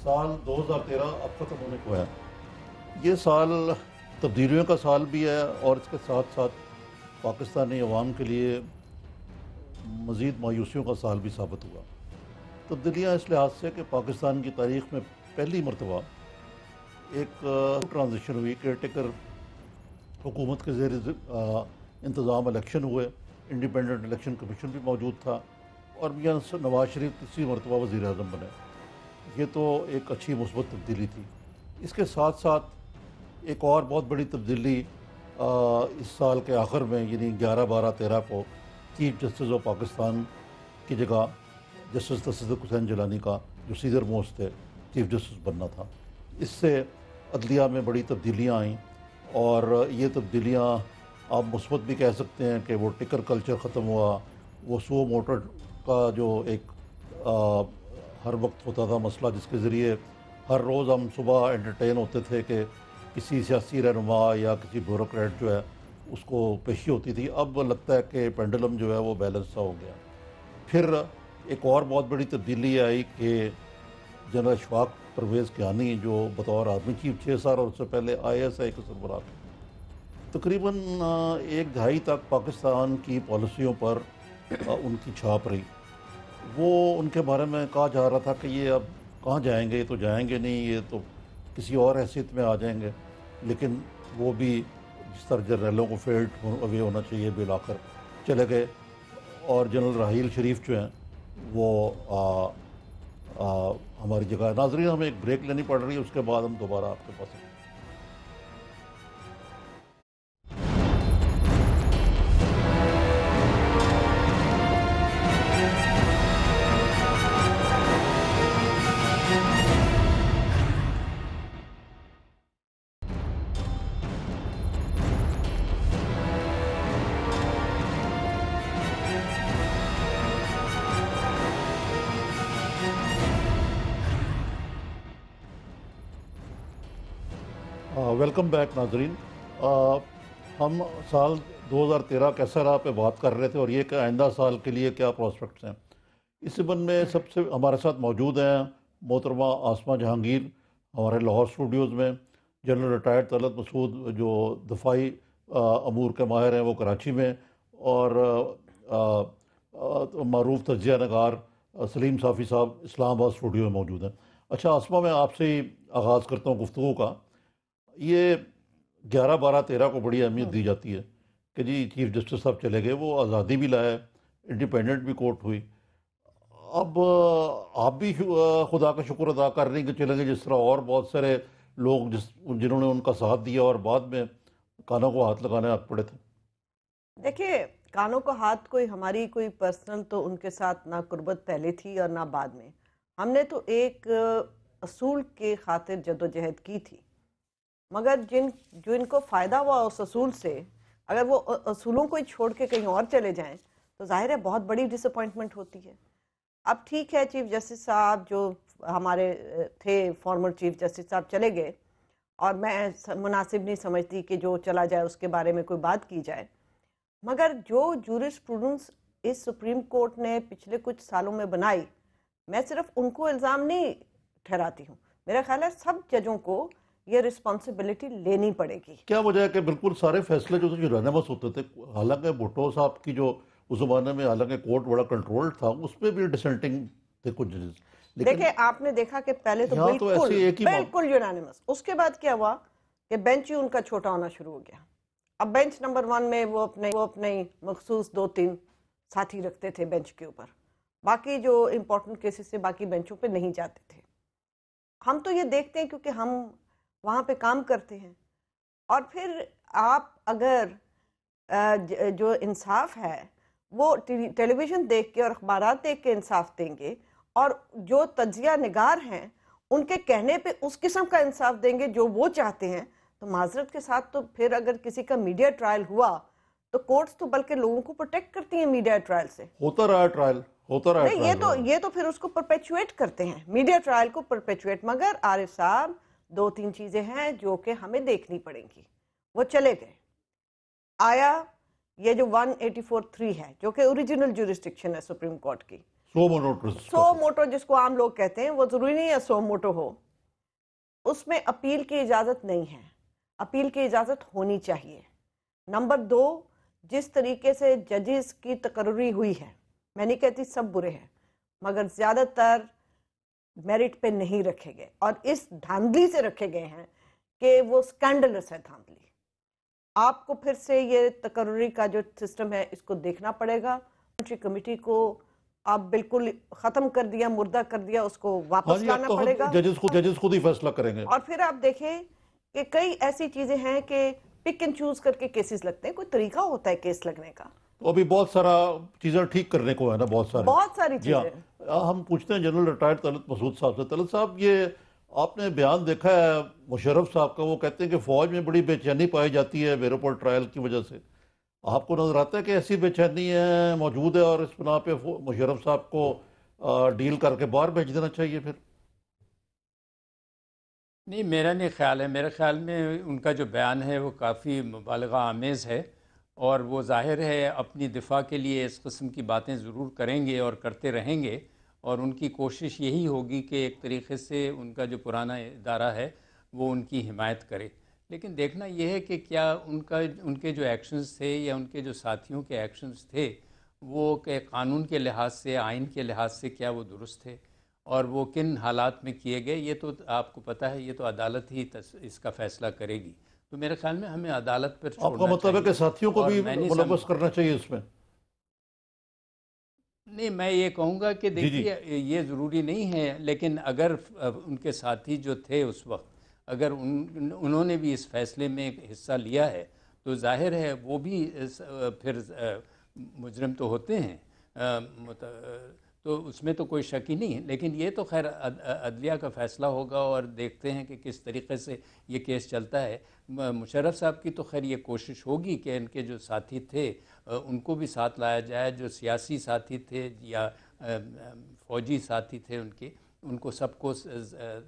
سال 2013 اب ختم ہونے کو ہے. یہ سال تبدیلیوں کا سال بھی ہے اور اس کے ساتھ ساتھ پاکستانی عوام کے لیے مزید مایوسیوں کا سال بھی ثابت ہوا. تبدیلیاں اس لحاظ سے کہ پاکستان کی تاریخ میں پہلی مرتبہ ایک ٹرانزیشن ہوئی، کیئر ٹیکر حکومت کے زیر انتظام الیکشن ہوئے، انڈیپینڈنٹ الیکشن کمیشن بھی موجود تھا اور میاں نواز شریف تیسری مرتبہ وزیر اعظم بنے. یہ تو ایک اچھی مثبت تبدیلی تھی. اس کے ساتھ ساتھ ایک اور بہت بڑی تبدیلی اس سال کے آخر میں یعنی 11/12/13 کو چیف جسٹس آف پاکستان کی جگہ جسٹس تصدیق حسین جیلانی کا جو سینئر موسٹ تھے چیف جسٹس بننا تھا. اس سے عدلیہ میں بڑی تبدیلیاں آئیں اور یہ تبدیلیاں آپ مثبت بھی کہہ سکتے ہیں کہ وہ ٹکر کلچر ختم ہوا. وہ سو موٹر کا جو ایک ہر وقت ہوتا تھا مسئلہ جس کے ذریعے ہر روز ہم صبح انٹرٹین ہوتے تھے کہ کسی سیاسی رہنما یا کسی بیوروکریٹ جو ہے اس کو پیشی ہوتی تھی، اب لگتا ہے کہ پینڈولم جو ہے وہ بیلنس سا ہو گیا. پھر ایک اور بہت بڑی تبدیلی آئی کہ جنرل اشفاق پرویز کیانی جو بطور آرمی چیف 6 سال اور اس سے پہلے ISI کے سربراہ تھے، تقریباً 1 دہائی تک پاکستان کی پالیسیوں پر ان کی چھاپ رہی. وہ ان کے بارے میں کہا جا رہا تھا کہ یہ اب کہاں جائیں گے، یہ تو جائیں گے نہیں، یہ تو کسی اور حیثیت میں آ جائیں گے. لیکن وہ بھی جس طرح جنرلوں کو فیلڈ اوے ہونا چاہیے بالآخر چلے گئے اور جنرل راحیل شریف جو ہیں وہ ہماری جگہ. ناظرین ہمیں ایک بریک لینی پڑ رہی ہے، اس کے بعد ہم دوبارہ آپ کے پاس ہیں. ویلکم بیک ناظرین. ہم سال 2013 کیسا رہا پہ بات کر رہے تھے اور یہ کہ آئندہ سال کے لیے کیا پراسپیکٹس ہیں. اس سبن میں سب سے ہمارے ساتھ موجود ہیں محترمہ آسمہ جہانگیر ہمارے لاہور اسٹوڈیوز میں، جنرل ریٹائرڈ طلعت مسعود جو دفاعی امور کے ماہر ہیں وہ کراچی میں، اور معروف تجزیہ نگار سلیم صافی صاحب اسلام آباد اسٹوڈیو میں موجود ہیں. اچھا آسمہ، میں آپ سے ہی آغاز کرتا ہوں گفتگو کا. یہ 11/12/13 کو بڑی اہمیت دی جاتی ہے کہ جی چیف جسٹس صاحب چلے گئے، وہ آزادی بھی لائے، انڈیپینڈنٹ بھی کورٹ ہوئی. اب آپ بھی خدا کا شکر ادا کر رہی ہیں کہ چلے گئے، جس طرح اور بہت سارے لوگ جنہوں نے ان کا ساتھ دیا اور بعد میں کانوں کو ہاتھ لگانے آ پڑے تھے. دیکھیے، کانوں کو ہاتھ ہماری کوئی پرسنل تو ان کے ساتھ نہ قربت پہلے تھی اور نہ بعد میں. ہم نے تو ایک اصول کے خاطر جدوجہد کی تھی، مگر جو ان کو فائدہ ہوا اس اصول سے، اگر وہ اصولوں کو ہی چھوڑ کے کہیں اور چلے جائیں تو ظاہر ہے بہت بڑی ڈس اپوائنٹمنٹ ہوتی ہے. اب ٹھیک ہے، چیف جسٹس صاحب جو ہمارے تھے فارمر چیف جسٹس صاحب چلے گئے، اور میں مناسب نہیں سمجھتی کہ جو چلا جائے اس کے بارے میں کوئی بات کی جائے، مگر جو جورسپروڈنس اس سپریم کورٹ نے پچھلے کچھ سالوں میں بنائی، میں صرف ان کو الزام نہیں ٹھہراتی ہوں، میرا خیال ہے سب ججوں کو یہ رسپانسبلٹی لینی پڑے گی. کیا وجہ ہے کہ بالکل سارے فیصلے جو یونانیمس ہوتے تھے، حالانکہ بھٹو صاحب کی جو اس زمانے میں حالانکہ کورٹ بڑا کنٹرول تھا، اس پہ بھی ڈسینٹنگ تھے کچھ ججز. دیکھیں آپ نے دیکھا کہ پہلے تو بالکل یونانیمس، اس کے بعد کیا ہوا کہ بینچ ہی ان کا چھوٹا ہونا شروع ہو گیا. اب بینچ نمبر 1 میں وہ اپنے مخصوص 2-3 ساتھی رکھتے تھے بینچ کے اوپر، باقی جو امپورٹنٹ کیسز سے باقی بینچوں پہ نہیں جاتے تھے. ہم تو یہ دیکھتے ہیں کیونکہ ہم وہاں پہ کام کرتے ہیں. اور پھر آپ اگر جو انصاف ہے وہ ٹیلی ویژن دیکھ کے اور اخبارات دیکھ کے انصاف دیں گے، اور جو تجزیہ نگار ہیں ان کے کہنے پہ اس قسم کا انصاف دیں گے جو وہ چاہتے ہیں، تو معذرت کے ساتھ تو پھر اگر کسی کا میڈیا ٹرائل ہوا تو کورٹس تو بلکہ لوگوں کو پروٹیکٹ کرتی ہیں میڈیا ٹرائل سے. ہوتا رہا ٹرائل، ہوتا رہا نہیں، یہ تو پھر اس کو پرپیچویٹ کرتے ہیں، میڈیا ٹرائل کو پرپیچویٹ. مگر عارف صاحب 2-3 چیزیں ہیں جو کہ ہمیں دیکھنی پڑیں گی. وہ چلے گئے، آیا یہ جو 184(3) ہے جو کہ اوریجنل جورسڈکشن ہے سپریم کورٹ کی، سو موٹو جس کو عام لوگ کہتے ہیں، وہ ضروری نہیں ہے سو موٹو ہو، اس میں اپیل کی اجازت نہیں ہے، اپیل کی اجازت ہونی چاہیے۔ نمبر دو، جس طریقے سے ججز کی تقرری ہوئی ہے، میں نہیں کہتی سب برے ہیں، مگر زیادہ تر میرٹ پہ نہیں رکھے گئے، اور اس دھاندلی سے رکھے گئے ہیں کہ وہ سکینڈلس ہے دھاندلی۔ آپ کو پھر سے یہ تقرری کا جو سسٹم ہے اس کو دیکھنا پڑے گا۔ کمیٹی کو آپ بالکل ختم کر دیا، مردہ کر دیا، اس کو واپس لانا پڑے گا، ججز خود ہی فیصلہ کریں گے۔ اور پھر آپ دیکھیں کہ کئی ایسی چیزیں ہیں کہ پک اینڈ چوز کر کے کیسز لگتے ہیں، کوئی طریقہ ہوتا ہے کیس لگنے کا۔ تو ابھی بہت سارا چیزیں ٹھیک کرنے کو ہے نا، بہت ساری جی ہاں، چیزیں۔ ہم پوچھتے ہیں جنرل ریٹائرڈ طلعت مسعود صاحب سے۔ طلعت صاحب، یہ آپ نے بیان دیکھا ہے مشرف صاحب کا، وہ کہتے ہیں کہ فوج میں بڑی بے چینی پائی جاتی ہے ویروپول ٹرائل کی وجہ سے۔ آپ کو نظر آتا ہے کہ ایسی بے چینی موجود ہے اور اس بنا پہ مشرف صاحب کو ڈیل کر کے باہر بھیج دینا چاہیے پھر؟ نہیں، میرا نہیں خیال ہے۔ میرے خیال میں ان کا جو بیان ہے وہ کافی مبالغہ آمیز ہے، اور وہ ظاہر ہے اپنی دفاع کے لیے اس قسم کی باتیں ضرور کریں گے اور کرتے رہیں گے، اور ان کی کوشش یہی ہوگی کہ ایک طریقے سے ان کا جو پرانا ادارہ ہے وہ ان کی حمایت کرے۔ لیکن دیکھنا یہ ہے کہ کیا ان کے جو ایکشنز تھے یا ان کے جو ساتھیوں کے ایکشنز تھے وہ کہ قانون کے لحاظ سے، آئین کے لحاظ سے کیا وہ درست تھے، اور وہ کن حالات میں کیے گئے۔ یہ تو آپ کو پتہ ہے، یہ تو عدالت ہی اس کا فیصلہ کرے گی۔ تو میرے خیال میں ہمیں عدالت پر چھوڑنا چاہیے۔ آپ کا مطلب ہے کہ ساتھیوں کو بھی ملوث کرنا چاہیے اس میں؟ نہیں، میں یہ کہوں گا کہ دیکھیے یہ ضروری نہیں ہے، لیکن اگر ان کے ساتھی جو تھے اس وقت، اگر انہوں نے بھی اس فیصلے میں حصہ لیا ہے تو ظاہر ہے وہ بھی پھر مجرم تو ہوتے ہیں، تو اس میں تو کوئی شک ہی نہیں ہے۔ لیکن یہ تو خیر عدلیہ کا فیصلہ ہوگا، اور دیکھتے ہیں کہ کس طریقے سے یہ کیس چلتا ہے۔ مشرف صاحب کی تو خیر یہ کوشش ہوگی کہ ان کے جو ساتھی تھے ان کو بھی ساتھ لایا جائے، جو سیاسی ساتھی تھے یا فوجی ساتھی تھے ان کو سب کو،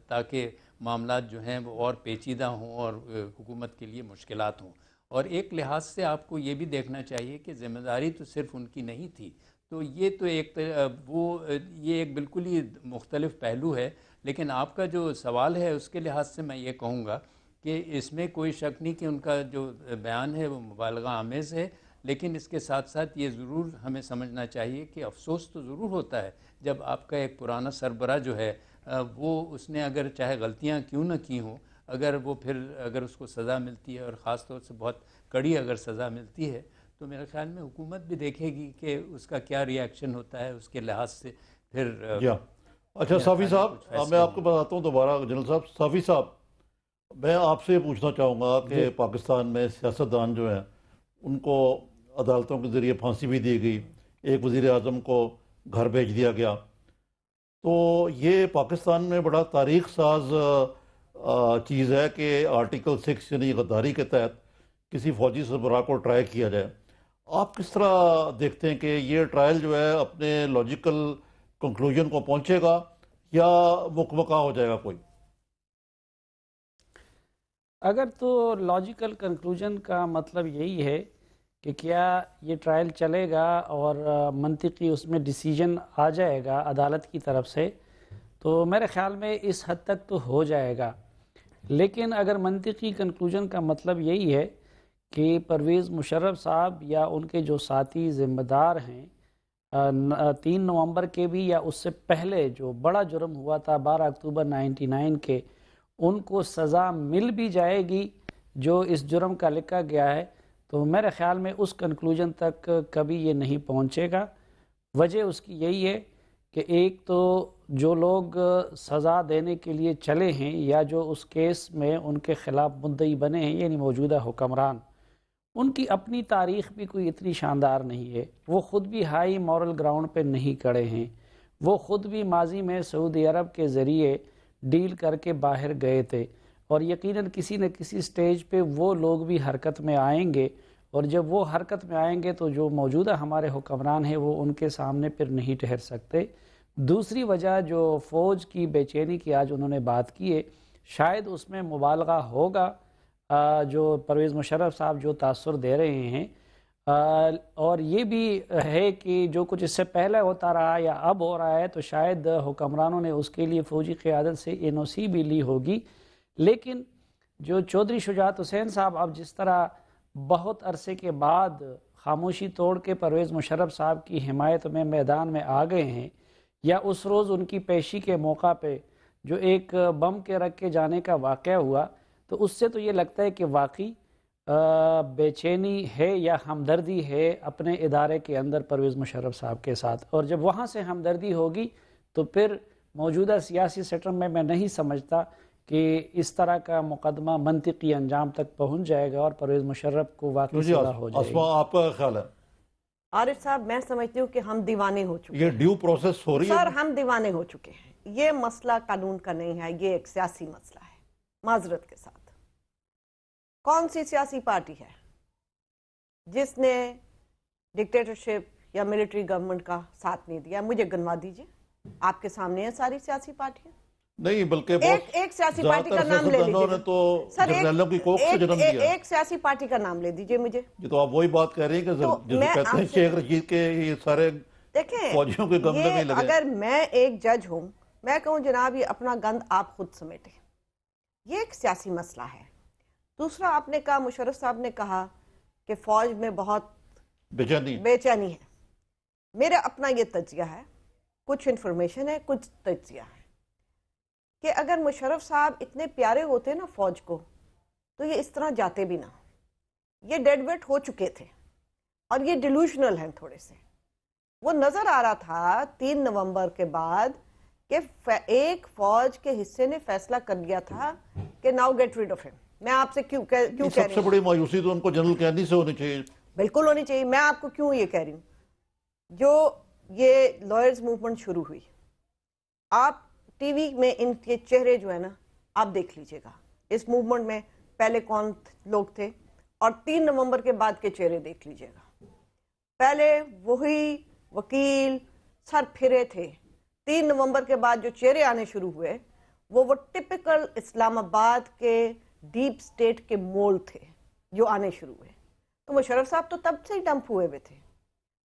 تاکہ معاملات جو ہیں وہ اور پیچیدہ ہوں اور حکومت کے لیے مشکلات ہوں۔ اور ایک لحاظ سے آپ کو یہ بھی دیکھنا چاہیے کہ ذمہ داری تو صرف ان کی نہیں تھی، تو یہ تو یہ ایک بالکل ہی مختلف پہلو ہے۔ لیکن آپ کا جو سوال ہے اس کے لحاظ سے میں یہ کہوں گا کہ اس میں کوئی شک نہیں کہ ان کا جو بیان ہے وہ مبالغہ آمیز ہے، لیکن اس کے ساتھ ساتھ یہ ضرور ہمیں سمجھنا چاہیے کہ افسوس تو ضرور ہوتا ہے جب آپ کا ایک پرانا سربراہ جو ہے وہ اس نے اگر چاہے غلطیاں کیوں نہ کی ہوں، اگر اس کو سزا ملتی ہے، اور خاص طور سے بہت کڑی اگر سزا ملتی ہے، تو میرے خیال میں حکومت بھی دیکھے گی کہ اس کا کیا ری ایکشن ہوتا ہے، اس کے لحاظ سے پھر اچھا صافی صاحب، میں آپ کو بتاتا ہوں دوبارہ، جنرل صاحب صافی صاحب، میں آپ سے پوچھنا چاہوں گا کہ پاکستان میں سیاستدان جو ہیں ان کو عدالتوں کے ذریعے پھانسی بھی دی گئی، ایک وزیر اعظم کو گھر بھیج دیا گیا، تو یہ پاکستان میں بڑا تاریخ ساز چیز ہے کہ آرٹیکل 6 یعنی غداری کے تحت کسی فوجی سربراہ کو ٹرائی کیا جائے۔ آپ کس طرح دیکھتے ہیں کہ یہ ٹرائل جو ہے اپنے لاجیکل کنکلوژن کو پہنچے گا یا مکمکا ہو جائے گا کوئی؟ اگر تو لاجیکل کنکلوژن کا مطلب یہی ہے کہ کیا یہ ٹرائل چلے گا اور منطقی اس میں ڈیسیجن آ جائے گا عدالت کی طرف سے، تو میرے خیال میں اس حد تک تو ہو جائے گا۔ لیکن اگر منطقی کنکلوژن کا مطلب یہی ہے کہ پرویز مشرف صاحب یا ان کے جو ساتھی ذمہ دار ہیں 3 نومبر کے بھی یا اس سے پہلے جو بڑا جرم ہوا تھا 12 اکتوبر 99 کے، ان کو سزا مل بھی جائے گی جو اس جرم کا لکھا گیا ہے، تو میرے خیال میں اس کنکلوژن تک کبھی یہ نہیں پہنچے گا۔ وجہ اس کی یہی ہے کہ ایک تو جو لوگ سزا دینے کے لیے چلے ہیں یا جو اس کیس میں ان کے خلاف مدعی بنے ہیں یعنی موجودہ حکمران، ان کی اپنی تاریخ بھی کوئی اتنی شاندار نہیں ہے، وہ خود بھی ہائی مورل گراؤنڈ پہ نہیں کھڑے ہیں، وہ خود بھی ماضی میں سعودی عرب کے ذریعے ڈیل کر کے باہر گئے تھے، اور یقیناً کسی نہ کسی سٹیج پہ وہ لوگ بھی حرکت میں آئیں گے، اور جب وہ حرکت میں آئیں گے تو جو موجودہ ہمارے حکمران ہیں وہ ان کے سامنے پھر نہیں ٹھہر سکتے۔ دوسری وجہ جو فوج کی بے چینی کی آج انہوں نے بات کی ہے، شاید اس میں مبالغہ ہوگا، جو پرویز مشرف صاحب جو تاثر دے رہے ہیں اور یہ بھی ہے کہ جو کچھ اس سے پہلے ہوتا رہا یا اب ہو رہا ہے تو شاید حکمرانوں نے اس کے لیے فوجی قیادت سے NOC بھی لی ہوگی، لیکن جو چودھری شجاعت حسین صاحب اب جس طرح بہت عرصے کے بعد خاموشی توڑ کے پرویز مشرف صاحب کی حمایت میں میدان میں آ گئے ہیں، یا اس روز ان کی پیشی کے موقع پہ جو ایک بم کے رکھ کے جانے کا واقعہ ہوا، تو اس سے تو یہ لگتا ہے کہ واقعی بے چینی ہے یا ہمدردی ہے اپنے ادارے کے اندر پرویز مشرف صاحب کے ساتھ، اور جب وہاں سے ہمدردی ہوگی تو پھر موجودہ سیاسی سیٹر میں نہیں سمجھتا کہ اس طرح کا مقدمہ منطقی انجام تک پہنچ جائے گا اور پرویز مشرف کو واقعی سزا ہو جائے گی۔ آپ کا خیال ہے؟ عارف صاحب میں سمجھتی ہوں کہ ہم دیوانے ہو چکے ہیں، یہ ڈیو پروسیس ہو رہی ہے؟ سر ہم دیوانے ہو چکے ہیں، یہ مسئلہ قانون کا نہیں ہے، یہ ایک سیاسی مسئلہ ہے۔ معذرت کے ساتھ کون سی سیاسی پارٹی ہے جس نے ڈکٹیٹرشپ یا ملٹری گورنمنٹ کا ساتھ نہیں دیا؟ مجھے گنوا دیجئے، آپ کے سامنے ہیں ساری سیاسی پارٹیاں۔ نہیں بلکہ ایک سیاسی پارٹی کا نام لے لیجئے تو جرنیلوں کی کوکھ سے جنم دیا۔ ایک سیاسی پارٹی کا نام لے دیجئے مجھے۔ یہ تو آپ وہی بات کہہ رہی ہیں کہ جسے کہتے ہیں شیخ رشید کے یہ سارے فوجیوں کے گم میں نہیں لگے۔ اگر میں ایک جج ہوں، میں کہوں جناب یہ اپنا گند آپ خود سمیٹیں، یہ ایک سیاسی مسئلہ ہے۔ دوسرا آپ نے کہا، مشرف صاحب نے کہا کہ فوج میں بہت بے چینی ہے۔ میرا اپنا یہ تجزیہ ہے، کچھ انفارمیشن ہے، کچھ تجزیہ ہے، کہ اگر مشرف صاحب اتنے پیارے ہوتے نا فوج کو تو یہ اس طرح جاتے بھی نہ، یہ ڈیڈ ویٹ ہو چکے تھے اور یہ ڈیلوشنل ہیں تھوڑے سے۔ وہ نظر آ رہا تھا 3 نومبر کے بعد کہ ایک فوج کے حصے نے فیصلہ کر لیا تھا کہ ناؤ گیٹ ریڈ آف ہم۔ میں آپ سے کیوں کہہ رہی ہوں، سب سے بڑی مایوسی تو ان کو جنرل کینی سے ہونی چاہیے۔ بالکل ہونی چاہیے۔ میں آپ کو کیوں یہ کہہ رہی ہوں، جو یہ لائرز موومنٹ شروع ہوئی، آپ ٹی وی میں ان کے چہرے جو ہے نا آپ دیکھ لیجئے گا، اس موومنٹ میں پہلے کون لوگ تھے، اور 3 نومبر کے بعد کے چہرے دیکھ لیجئے گا۔ پہلے وہی وکیل سر پھرے تھے، 3 نومبر کے بعد جو چہرے آنے شروع ہوئے وہ ٹپیکل اسلام آباد کے ڈیپ سٹیٹ کے مول تھے جو آنے شروع ہوئے۔ تو مشرف صاحب تو تب سے ہی ڈمپ ہوئے ہوئے تھے۔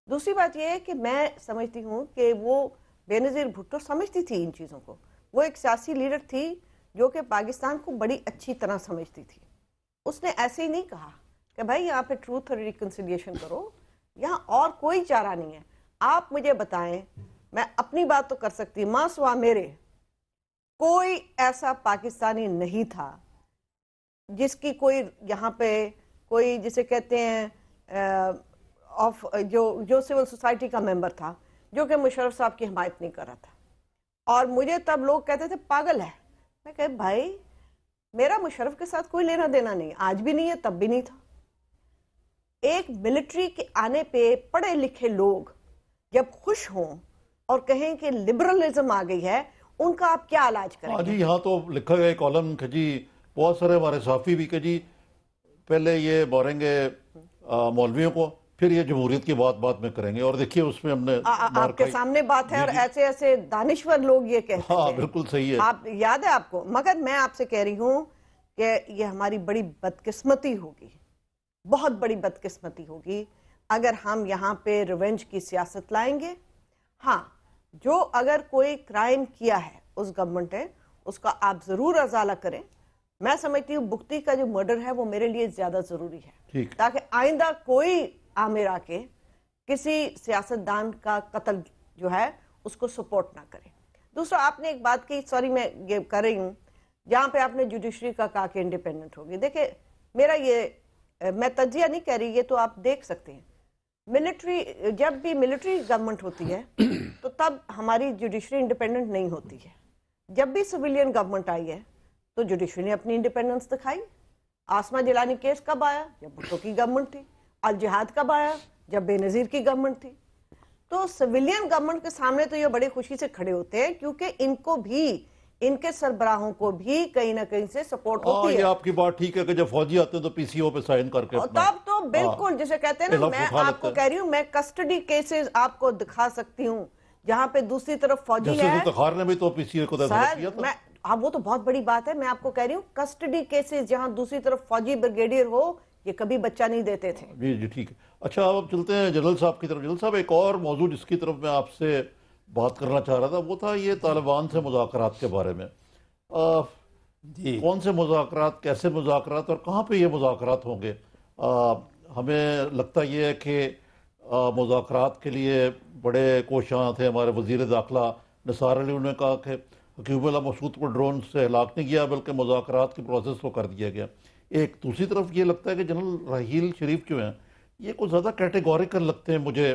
دوسری بات یہ ہے کہ میں سمجھتی ہوں کہ وہ بے نظیر بھٹو سمجھتی تھی ان چیزوں کو، وہ ایک سیاسی لیڈر تھی جو کہ پاکستان کو بڑی اچھی طرح سمجھتی تھی۔ اس نے ایسے ہی نہیں کہا کہ بھائی یہاں پہ ٹروتھ اور ریکنسیلیشن کرو، یہاں اور کوئی چارہ نہیں ہے۔ آپ مجھے بتائیں، میں اپنی بات تو کر سکتی، ماں سوا میرے کوئی ایسا پاکستانی نہیں تھا جس کی کوئی یہاں پہ کوئی جسے کہتے ہیں جو سول سوسائٹی کا ممبر تھا جو کہ مشرف صاحب کی حمایت نہیں کر رہا تھا۔ اور مجھے تب لوگ کہتے تھے پاگل ہے، میں کہے بھائی میرا مشرف کے ساتھ کوئی لینا دینا نہیں، آج بھی نہیں ہے، تب بھی نہیں تھا۔ ایک ملٹری کے آنے پہ پڑھے لکھے لوگ جب خوش ہوں اور کہیں کہ لبرلزم آ گئی ہے، ان کا آپ کیا علاج کریں گے؟ جی یہاں تو لکھا گیا کالم کہ جی بہت سارے ہمارے صحافی بھی کہ جی پہلے یہ ماریں گے مولویوں کو، پھر یہ جمہوریت کی بات میں کریں گے، اور دیکھیے اس میں ہم نے آپ کے سامنے بات ہے، اور ایسے دانشور لوگ یہ کہتے ہیں۔ ہاں بالکل صحیح ہے، آپ یاد ہے آپ کو، مگر میں آپ سے کہہ رہی ہوں کہ یہ ہماری بڑی بدقسمتی ہوگی، بہت بڑی بدقسمتی ہوگی اگر ہم یہاں پہ ریونج کی سیاست لائیں گے۔ ہاں جو اگر کوئی کرائم کیا ہے اس گورنمنٹ نے، اس کا آپ ضرور ازالہ کریں۔ میں سمجھتی ہوں بگٹی کا جو مرڈر ہے وہ میرے لیے زیادہ ضروری ہے، تاکہ آئندہ کوئی عامر آ کے کسی سیاستدان کا قتل جو ہے اس کو سپورٹ نہ کرے۔ دوسرا آپ نے ایک بات کی، سوری میں یہ کر رہی ہوں، جہاں پہ آپ نے جوڈیشری کا کہا کہ انڈیپینڈنٹ ہوگی۔ دیکھیں میرا یہ میں تجزیہ نہیں کہہ رہی، یہ تو آپ دیکھ سکتے ہیں، ملٹری جب بھی ملٹری گورنمنٹ ہوتی ہے تو تب ہماری جوڈیشری انڈیپینڈنٹ نہیں ہوتی ہے۔ جب بھی سویلین گورنمنٹ آئی ہے تو جوڈیشری نے اپنی انڈیپینڈنس دکھائی۔ آسما جیلانی کیس کب آیا؟ جب بھٹو کی گورنمنٹ تھی۔ الجہاد کب آیا؟ جب بے نظیر کی گورنمنٹ تھی۔ تو سویلین گورنمنٹ کے سامنے تو یہ بڑے خوشی سے کھڑے ہوتے ہیں، کیونکہ ان کو بھی، ان کے سربراہوں کو بھی کہیں نہ کہیں سے سپورٹ ہوتی ہے۔ یہ آپ کی بات ٹھیک ہے کہ جب فوجی آتے ہیں تو پی سی او پہ سائن کر کے تب تو بالکل جسے کہتے ہیں نا، میں آپ کو کہہ رہی ہوں، میں کسٹڈی کیسز آپ کو دکھا سکتی ہوں جہاں پہ دوسری طرف فوجی ہے۔ جسٹس افتخار نے بھی تو پی سی او کو دستخط کیا تھا۔ اب وہ تو بہت بڑی بات ہے، میں آپ کو کہہ رہی ہوں کسٹڈی کیسز جہاں دوسری طرف فوجی بریگیڈیئر ہو یہ کبھی بچہ نہیں دیتے تھے. جی جی ٹھیک ہے. اچھا اب چلتے ہیں جنرل صاحب کی طرف. جنرل صاحب ایک اور موضوع جس کی طرف میں آپ سے بات کرنا چاہ رہا تھا وہ تھا یہ طالبان سے مذاکرات کے بارے میں. جی کون سے مذاکرات, کیسے مذاکرات اور کہاں پہ یہ مذاکرات ہوں گے؟ ہمیں لگتا یہ ہے کہ مذاکرات کے لیے بڑے کوشاں تھے. ہمارے وزیر داخلہ نثار علی نے کہا کہ حکیم اللہ مسعود کو ڈرون سے ہلاک نہیں کیا بلکہ مذاکرات کی پروسیس کو کر دیا گیا. ایک دوسری طرف یہ لگتا ہے کہ جنرل راحیل شریف جو ہیں یہ کچھ زیادہ کیٹیگوریکل لگتے ہیں مجھے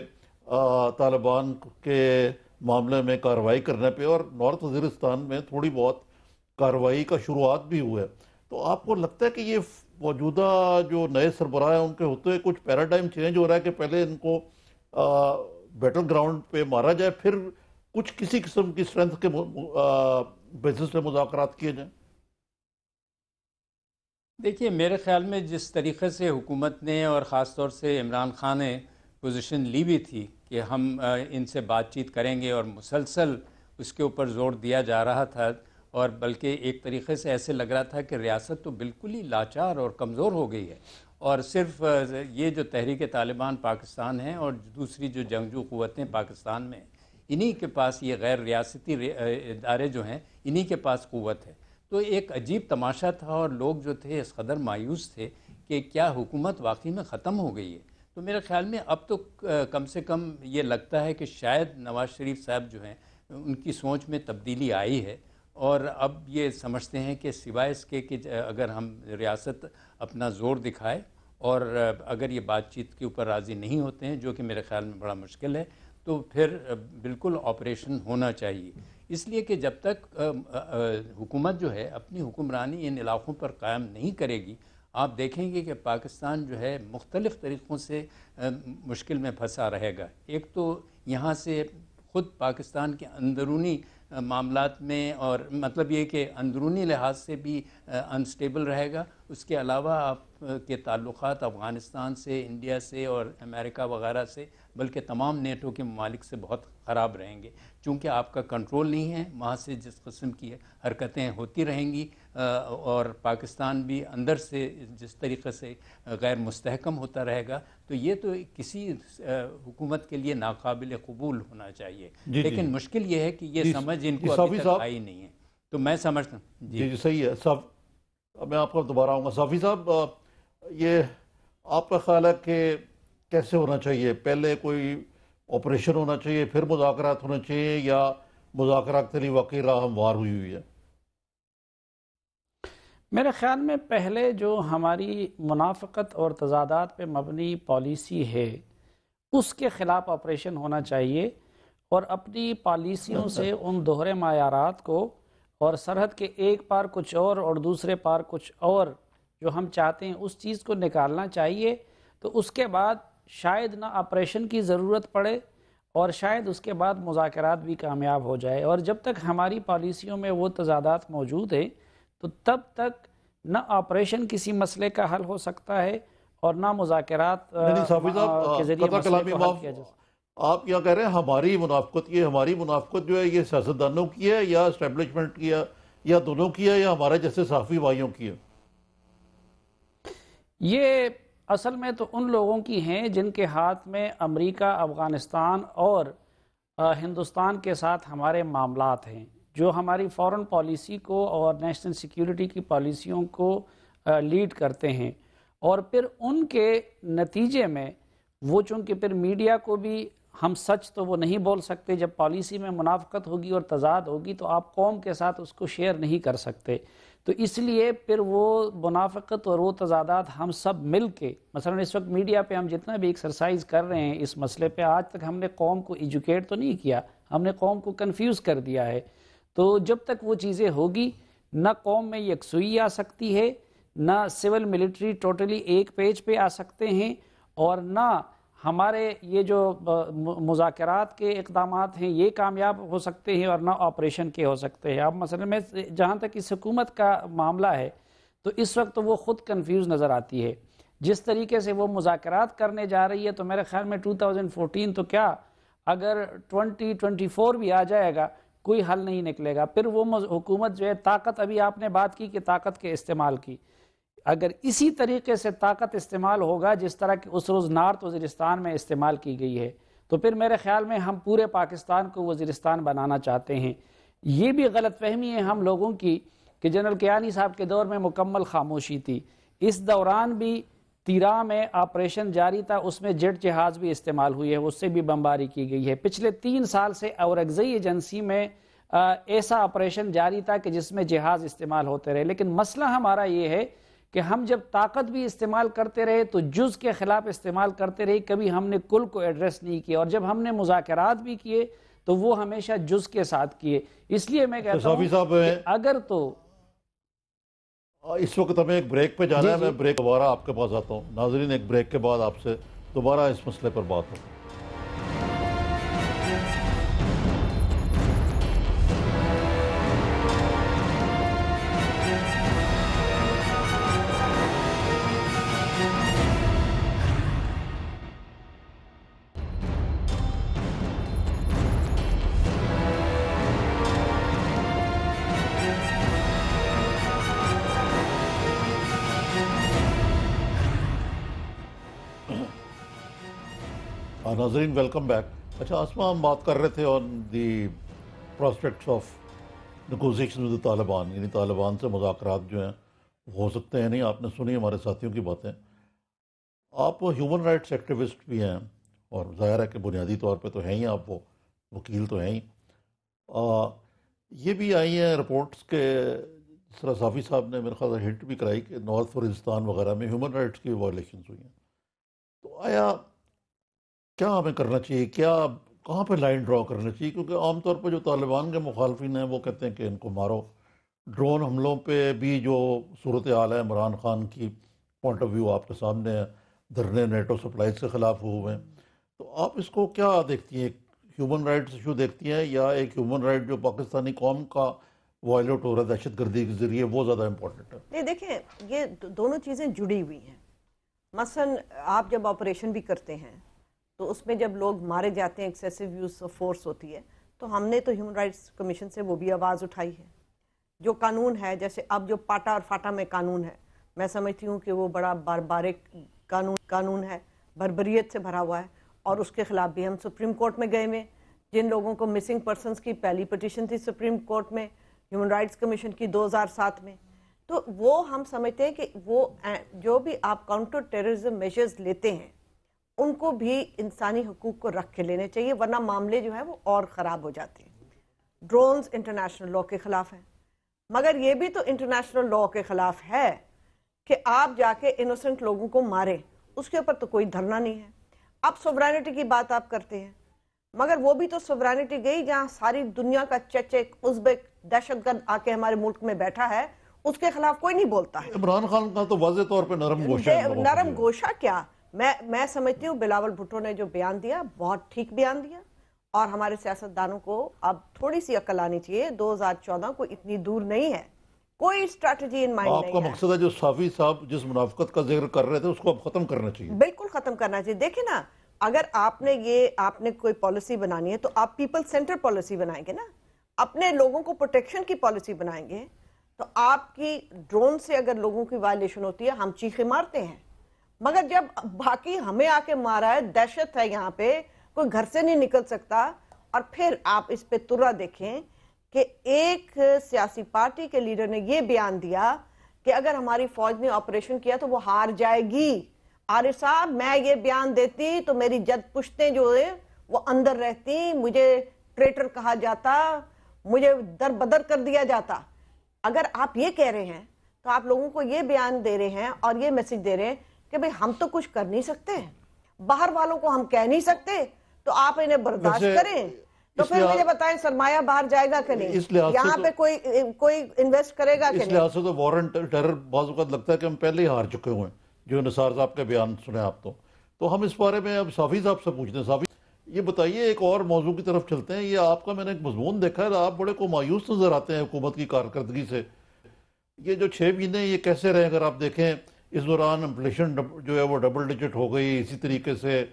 طالبان کے معاملے میں کارروائی کرنے پہ, اور نارتھ وزیرستان میں تھوڑی بہت کارروائی کا شروعات بھی ہوا ہے. تو آپ کو لگتا ہے کہ یہ موجودہ جو نئے سربراہ ہیں ان کے ہوتے ہوئے کچھ پیراڈائم چینج ہو رہا ہے کہ پہلے ان کو بیٹل گراؤنڈ پہ مارا جائے پھر کچھ کسی قسم کی اسٹرینتھ کے بیسس پہ مذاکرات کیے جائیں؟ دیکھیے میرے خیال میں جس طریقے سے حکومت نے اور خاص طور سے عمران خان نے پوزیشن لی بھی تھی کہ ہم ان سے بات چیت کریں گے اور مسلسل اس کے اوپر زور دیا جا رہا تھا, اور بلکہ ایک طریقے سے ایسے لگ رہا تھا کہ ریاست تو بالکل ہی لاچار اور کمزور ہو گئی ہے, اور صرف یہ جو تحریک طالبان پاکستان ہیں اور دوسری جو جنگجو قوتیں پاکستان میں انہی کے پاس, یہ غیر ریاستی ادارے جو ہیں انہی کے پاس قوت ہے. تو ایک عجیب تماشا تھا اور لوگ جو تھے اس قدر مایوس تھے کہ کیا حکومت واقعی میں ختم ہو گئی ہے. تو میرے خیال میں اب تو کم سے کم یہ لگتا ہے کہ شاید نواز شریف صاحب جو ہیں ان کی سوچ میں تبدیلی آئی ہے, اور اب یہ سمجھتے ہیں کہ سوائے اس کے کہ اگر ہم ریاست اپنا زور دکھائے اور اگر یہ بات چیت کے اوپر راضی نہیں ہوتے ہیں, جو کہ میرے خیال میں بڑا مشکل ہے, تو پھر بالکل آپریشن ہونا چاہیے. اس لیے کہ جب تک حکومت جو ہے اپنی حکمرانی ان علاقوں پر قائم نہیں کرے گی, آپ دیکھیں گے کہ پاکستان جو ہے مختلف طریقوں سے مشکل میں پھنسا رہے گا. ایک تو یہاں سے خود پاکستان کے اندرونی معاملات میں, اور مطلب یہ کہ اندرونی لحاظ سے بھی انسٹیبل رہے گا. اس کے علاوہ آپ کے تعلقات افغانستان سے, انڈیا سے اور امریکہ وغیرہ سے, بلکہ تمام نیٹو کے ممالک سے بہت خراب رہیں گے, چونکہ آپ کا کنٹرول نہیں ہے. وہاں سے جس قسم کی حرکتیں ہوتی رہیں گی اور پاکستان بھی اندر سے جس طریقے سے غیر مستحکم ہوتا رہے گا, تو یہ تو کسی حکومت کے لیے ناقابل قبول ہونا چاہیے. لیکن مشکل یہ ہے کہ یہ سمجھ ان کو ابھی تک آئی نہیں ہے. تو میں سمجھتا ہوں جی صحیح ہے صاحب. میں آپ کو دوبارہ آؤں گا. صافی صاحب, یہ آپ کا خیال ہے کہ کیسے ہونا چاہیے؟ پہلے کوئی آپریشن ہونا چاہیے پھر مذاکرات ہونا چاہیے, یا مذاکرات کے لیے واقعی راہ ہموار ہوئی ہے؟ میرے خیال میں پہلے جو ہماری منافقت اور تضادات پہ مبنی پالیسی ہے اس کے خلاف آپریشن ہونا چاہیے, اور اپنی پالیسیوں سے ان دوہرے معیارات کو اور سرحد کے ایک پار کچھ اور دوسرے پار کچھ اور جو ہم چاہتے ہیں اس چیز کو نکالنا چاہیے. تو اس کے بعد شاید نہ آپریشن کی ضرورت پڑے اور شاید اس کے بعد مذاکرات بھی کامیاب ہو جائے. اور جب تک ہماری پالیسیوں میں وہ تضادات موجود ہیں تو تب تک نہ آپریشن کسی مسئلے کا حل ہو سکتا ہے اور نہ مذاکرات کے ذریعے مسئلے کو حل کیا جا سکتا ہے. آپ کیا کہہ رہے ہیں ہماری منافقت؟ یہ ہماری منافقت جو ہے یہ سیاستدانوں کی ہے یا اسٹیبلشمنٹ کی ہے, یا دونوں کی ہے, یا ہمارے جیسے صحافی بھائیوں کی ہے؟ یہ اصل میں تو ان لوگوں کی ہیں جن کے ہاتھ میں امریکہ, افغانستان اور ہندوستان کے ساتھ ہمارے معاملات ہیں, جو ہماری فورن پالیسی کو اور نیشنل سیکیورٹی کی پالیسیوں کو لیڈ کرتے ہیں. اور پھر ان کے نتیجے میں وہ چونکہ پھر میڈیا کو بھی ہم سچ تو وہ نہیں بول سکتے. جب پالیسی میں منافقت ہوگی اور تضاد ہوگی تو آپ قوم کے ساتھ اس کو شیئر نہیں کر سکتے. تو اس لیے پھر وہ منافقت اور وہ تضادات ہم سب مل کے, مثلا اس وقت میڈیا پہ ہم جتنا بھی ایکسرسائز کر رہے ہیں اس مسئلے پہ, آج تک ہم نے قوم کو ایجوکیٹ تو نہیں کیا, ہم نے قوم کو کنفیوز کر دیا ہے. تو جب تک وہ چیزیں ہوگی نہ قوم میں یکسوئی آ سکتی ہے, نہ سول ملٹری ٹوٹلی ایک پیج پہ آ سکتے ہیں, اور نہ ہمارے یہ جو مذاکرات کے اقدامات ہیں یہ کامیاب ہو سکتے ہیں, اور نہ آپریشن کے ہو سکتے ہیں. اب مثلا میں جہاں تک اس حکومت کا معاملہ ہے تو اس وقت وہ خود کنفیوز نظر آتی ہے. جس طریقے سے وہ مذاکرات کرنے جا رہی ہے تو میرے خیال میں 2014 تو کیا اگر 2024 بھی آ جائے گا کوئی حل نہیں نکلے گا. پھر وہ حکومت جو ہے طاقت, ابھی آپ نے بات کی کہ طاقت کے استعمال کی, اگر اسی طریقے سے طاقت استعمال ہوگا جس طرح کہ اس روز نارتھ وزیرستان میں استعمال کی گئی ہے، تو پھر میرے خیال میں ہم پورے پاکستان کو وزیرستان بنانا چاہتے ہیں۔ یہ بھی غلط فہمی ہے ہم لوگوں کی کہ جنرل کیانی صاحب کے دور میں مکمل خاموشی تھی، اس دوران بھی تیرا میں آپریشن جاری تھا، اس میں جیٹ جہاز بھی استعمال ہوئی ہے، اس سے بھی بمباری کی گئی ہے۔ پچھلے 3 سال سے اورکزئی ایجنسی میں ایسا آپریشن جاری تھا کہ جس میں جہاز استعمال ہوتے رہے، لیکن مسئلہ ہمارا یہ ہے کہ ہم جب طاقت بھی استعمال کرتے رہے تو جز کے خلاف استعمال کرتے رہے، کبھی ہم نے کل کو ایڈریس نہیں کیا، اور جب ہم نے مذاکرات بھی کیے تو وہ ہمیشہ جز کے ساتھ کیے۔ اس لیے میں کہتا ہوں کہ اگر تو اس وقت ہمیں ایک بریک پہ جانا ہے، میں بریک دوبارہ آپ کے پاس آتا ہوں۔ ناظرین، ایک بریک کے بعد آپ سے دوبارہ اس مسئلے پر بات ہوگی۔ ناظرین، ویلکم بیک۔ اچھا آسما، ہم بات کر رہے تھے آن دی پراسپیکٹس آف نیگوزیشن ود طالبان، یعنی طالبان سے مذاکرات جو ہیں ہو سکتے ہیں نہیں۔ آپ نے سنی ہمارے ساتھیوں کی باتیں۔ آپ ہیومن رائٹس ایکٹیوسٹ بھی ہیں، اور ظاہر ہے کہ بنیادی طور پہ تو ہیں ہی، آپ وہ وکیل تو ہیں ہی۔ یہ بھی آئی ہیں رپورٹس کہ جس طرح صافی صاحب نے میرے خیال ہنٹ بھی کرائی کہ نارتھ وزیرستان وغیرہ میں ہیومن رائٹس کی وائلیشنز ہوئی ہیں۔ تو آیا کیا ہمیں کرنا چاہیے؟ کہاں پہ لائن ڈرا کرنا چاہیے؟ کیونکہ عام طور پہ جو طالبان کے مخالفین ہیں وہ کہتے ہیں کہ ان کو مارو۔ ڈرون حملوں پہ بھی جو صورتحال ہے، عمران خان کی پوائنٹ آف ویو آپ کے سامنے ہے، دھرنے نیٹو سپلائز کے خلاف ہوئے ہیں، تو آپ اس کو کیا دیکھتی ہیں؟ ہیومن رائٹس ایشو دیکھتی ہیں، یا ایک ہیومن رائٹ جو پاکستانی قوم کا وائلیٹ ہو رہا ہے دہشت گردی کے ذریعے، وہ زیادہ امپورٹنٹ ہے؟ نہیں، دیکھیں، یہ دونوں چیزیں جڑی ہوئی ہیں۔ مثلا آپ جب آپریشن بھی کرتے ہیں تو اس میں جب لوگ مارے جاتے ہیں، ایکسیسو یوز آف فورس ہوتی ہے، تو ہم نے تو ہیومن رائٹس کمیشن سے وہ بھی آواز اٹھائی ہے۔ جو قانون ہے، جیسے اب جو پاٹا اور فاٹا میں قانون ہے، میں سمجھتی ہوں کہ وہ بڑا باربارک قانون ہے، بربریت سے بھرا ہوا ہے، اور اس کے خلاف بھی ہم سپریم کورٹ میں گئے ہوئے۔ جن لوگوں کو مسنگ پرسنز کی پہلی پٹیشن تھی سپریم کورٹ میں ہیومن رائٹس کمیشن کی 2007 میں، تو وہ ہم سمجھتے ہیں کہ وہ جو بھی آپ کاؤنٹر ٹیررزم میجرز لیتے ہیں ان کو بھی انسانی حقوق کو رکھ کے لینے چاہیے، ورنہ معاملے جو ہیں وہ اور خراب ہو جاتے ہیں۔ ڈرونز انٹرنیشنل لاء کے خلاف ہیں، مگر یہ بھی تو انٹرنیشنل لاء کے خلاف ہے کہ آپ جا کے انوسنٹ لوگوں کو ماریں، اس کے اوپر تو کوئی دھرنا نہیں ہے۔ اب سوورینٹی کی بات آپ کرتے ہیں، مگر وہ بھی تو سوورینٹی گئی جہاں ساری دنیا کا چچک ازبک دہشت گرد آ کے ہمارے ملک میں بیٹھا ہے، اس کے خلاف کوئی نہیں بولتا ہے۔ عمران خان کا تو واضح طور پہ نرم گوشہ ہے۔ نرم گوشہ کیا، میں سمجھتی ہوں بلاول بھٹو نے جو بیان دیا بہت ٹھیک بیان دیا، اور ہمارے سیاستدانوں کو اب تھوڑی سی عقل آنی چاہیے۔ 2014 کو اتنی دور نہیں ہے، کوئی اسٹریٹجی ان مائنڈ نہیں ہے۔ آپ کا مقصد ہے جو صافی صاحب جس منافقت کا ذکر کر رہے تھے اس کو اب ختم کرنا چاہیے؟ بالکل ختم کرنا چاہیے۔ دیکھیں نا، اگر آپ نے کوئی پالیسی بنانی ہے تو آپ پیپل سینٹر پالیسی بنائیں گے نا، اپنے لوگوں کو پروٹیکشن کی پالیسی بنائیں گے، تو آپ کی ڈرون سے اگر لوگوں کی وائلیشن ہوتی ہے ہم چیخے مارتے ہیں، مگر جب باقی ہمیں آ کے مارا ہے، دہشت ہے یہاں پہ، کوئی گھر سے نہیں نکل سکتا، اور پھر آپ اس پہ ترا دیکھیں کہ ایک سیاسی پارٹی کے لیڈر نے یہ بیان دیا کہ اگر ہماری فوج نے آپریشن کیا تو وہ ہار جائے گی۔ عارف صاحب، میں یہ بیان دیتی تو میری جد پشتیں جو ہے وہ اندر رہتی، مجھے ٹریٹر کہا جاتا، مجھے در بدر کر دیا جاتا۔ اگر آپ یہ کہہ رہے ہیں تو آپ لوگوں کو یہ بیان دے رہے ہیں اور یہ میسج دے رہے ہیں کہ بھئی ہم تو کچھ کر نہیں سکتے، باہر والوں کو ہم کہہ نہیں سکتے، تو آپ انہیں برداشت کریں۔ تو پھر مجھے بتائیں سرمایہ باہر جائے گا کہ نہیں؟ یہاں پہ کوئی انویسٹ کرے گا کہ نہیں؟ اس لحاظ سے تو وارنٹ ٹیرر بعض اوقات لگتا ہے کہ ہم پہلے ہی ہار چکے ہوئے ہیں، جو نثار صاحب کے بیان سنے آپ تو ہم اس بارے میں اب صافی صاحب سے پوچھتے ہیں۔ صافی یہ بتائیے، ایک اور موضوع کی طرف چلتے ہیں۔ یہ آپ کا میں نے ایک مضمون دیکھا ہے، آپ بڑے کو مایوس نظر آتے ہیں حکومت کی کارکردگی سے۔ یہ جو 6 مہینے یہ کیسے رہے؟ اگر آپ دیکھیں اس دوران انفلیشن جو ہے وہ ڈبل ڈیجٹ ہو گئی، اسی طریقے سے